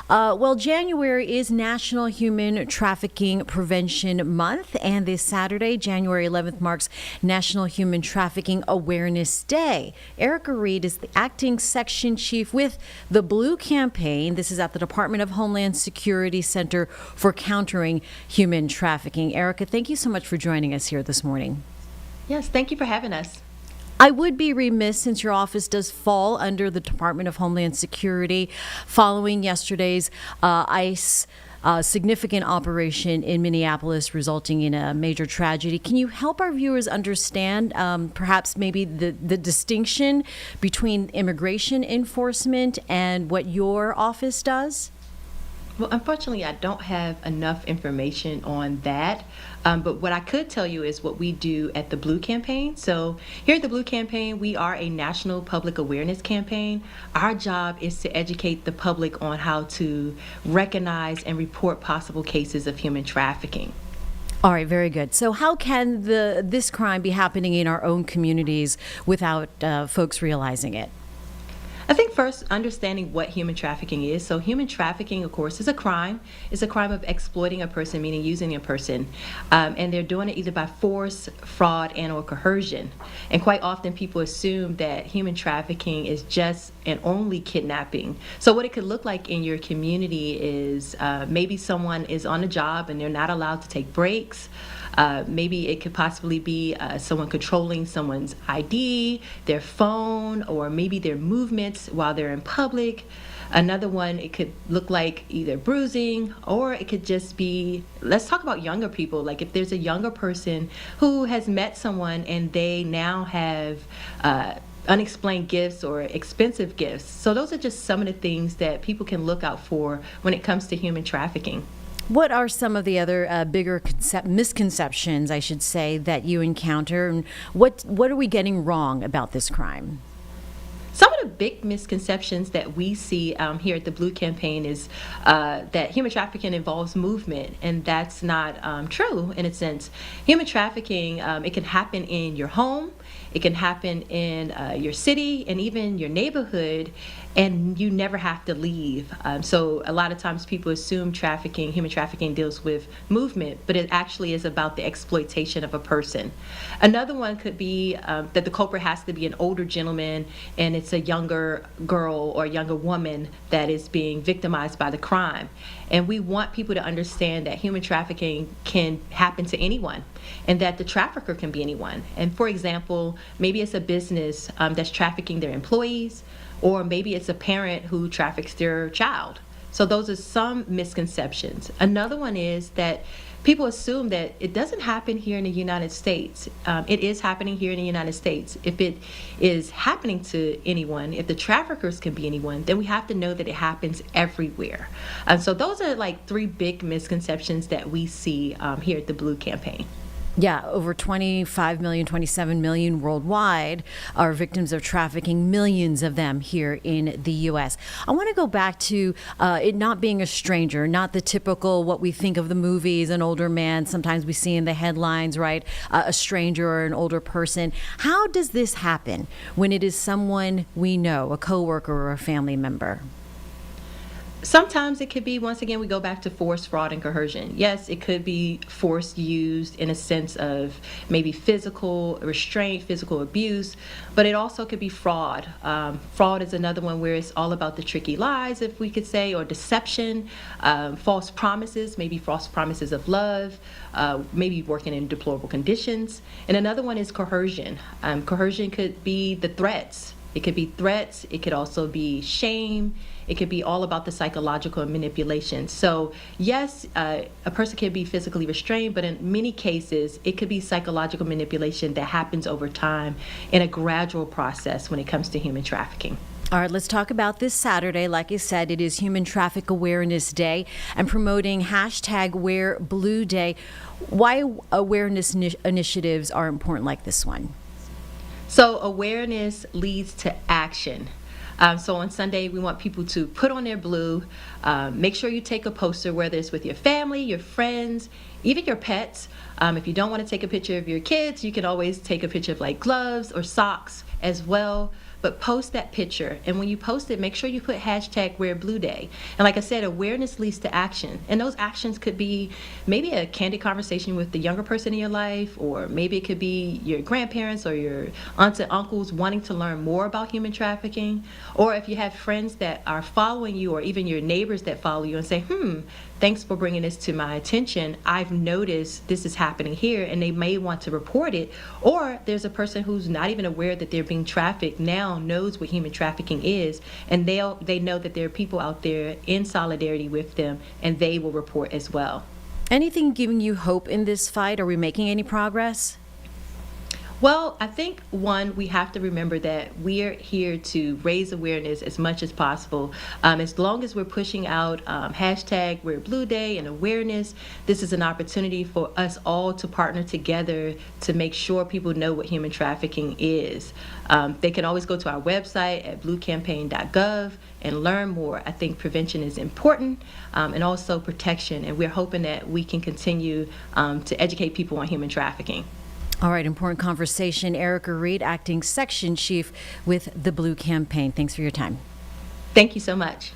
Well, January is National Human Trafficking Prevention Month, and this Saturday, January 11th, marks National Human Trafficking Awareness Day. Erica Reid is the acting section chief with the Blue Campaign. This is at the Department of Homeland Security Center for Countering Human Trafficking. Erica, thank you so much for joining us here this morning. Yes, thank you for having us. I would be remiss, since your office does fall under the Department of Homeland Security, following yesterday's ICE significant operation in Minneapolis resulting in a major tragedy. Can you help our viewers understand perhaps maybe the distinction between immigration enforcement and what your office does? Well, unfortunately, I don't have enough information on that. But what I could tell you is what we do at the Blue Campaign. So here at the Blue Campaign, we are a national public awareness campaign. Our job is to educate the public on how to recognize and report possible cases of human trafficking. All right, very good. So how can this crime be happening in our own communities without folks realizing it? I think first understanding what human trafficking is. So human trafficking, of course, is a crime. It's a crime of exploiting a person, meaning using a person. And they're doing it either by force, fraud, and or coercion. And quite often people assume that human trafficking is just and only kidnapping. So what it could look like in your community is maybe someone is on a job and they're not allowed to take breaks. Maybe it could possibly be someone controlling someone's ID, their phone, or maybe their movements while they're in public. Another one, it could look like either bruising, or it could just be, let's talk about younger people. Like if there's a younger person who has met someone and they now have unexplained gifts or expensive gifts. So those are just some of the things that people can look out for when it comes to human trafficking. What are some of the other bigger misconceptions, I should say, that you encounter, and what are we getting wrong about this crime? Some of the big misconceptions that we see here at the Blue Campaign is that human trafficking involves movement, and that's not true in a sense. Human trafficking, it can happen in your home, it can happen in your city, and even your neighborhood, and you never have to leave. So a lot of times people assume human trafficking deals with movement, but it actually is about the exploitation of a person. Another one could be that the culprit has to be an older gentleman and it's a younger girl or a younger woman that is being victimized by the crime. And we want people to understand that human trafficking can happen to anyone and that the trafficker can be anyone. And for example, maybe it's a business that's trafficking their employees, or maybe it's a parent who traffics their child. So those are some misconceptions. Another one is that people assume that it doesn't happen here in the United States. It is happening here in the United States. If it is happening to anyone, if the traffickers can be anyone, then we have to know that it happens everywhere. So those are like three big misconceptions that we see here at the Blue Campaign. Yeah, over 25 million, 27 million worldwide are victims of trafficking, millions of them here in the U.S. I want to go back to it not being a stranger, not the typical what we think of the movies, an older man, sometimes we see in the headlines, right, a stranger or an older person. How does this happen when it is someone we know, a coworker or a family member? Sometimes it could be, once again, we go back to force, fraud, and coercion. Yes, it could be force used in a sense of maybe physical restraint, physical abuse, but it also could be fraud. Fraud is another one where it's all about the tricky lies, if we could say, or deception, false promises, maybe false promises of love, maybe working in deplorable conditions. And another one is coercion. Coercion could be the threats. It could be threats. It could also be shame. It could be all about the psychological manipulation. So yes, a person can be physically restrained, but in many cases, it could be psychological manipulation that happens over time in a gradual process when it comes to human trafficking. All right, let's talk about this Saturday. Like I said, it is Human Traffic Awareness Day and promoting #WearBlueDay. Day. Why awareness initiatives are important like this one? So awareness leads to action. So on Sunday, we want people to put on their blue. Make sure you take a poster, whether it's with your family, your friends, even your pets. If you don't want to take a picture of your kids, you can always take a picture of like gloves or socks as well. but post that picture. And when you post it, make sure you put hashtag Wear Blue Day. And like I said, awareness leads to action. And those actions could be maybe a candid conversation with the younger person in your life, or maybe it could be your grandparents or your aunts and uncles wanting to learn more about human trafficking. Or if you have friends that are following you, or even your neighbors that follow you and say, thanks for bringing this to my attention. I've noticed this is happening here, and they may want to report it. Or there's a person who's not even aware that they're being trafficked, now knows what human trafficking is, and they know that there are people out there in solidarity with them, and they will report as well. Anything giving you hope in this fight? Are we making any progress? Well, I think, one, we have to remember that we're here to raise awareness as much as possible. As long as we're pushing out hashtag Wear Blue Day and awareness, this is an opportunity for us all to partner together to make sure people know what human trafficking is. They can always go to our website at bluecampaign.gov and learn more. I think prevention is important, and also protection, and we're hoping that we can continue to educate people on human trafficking. All right, important conversation. Erica Reid, Acting Section Chief with the Blue Campaign. Thanks for your time. Thank you so much.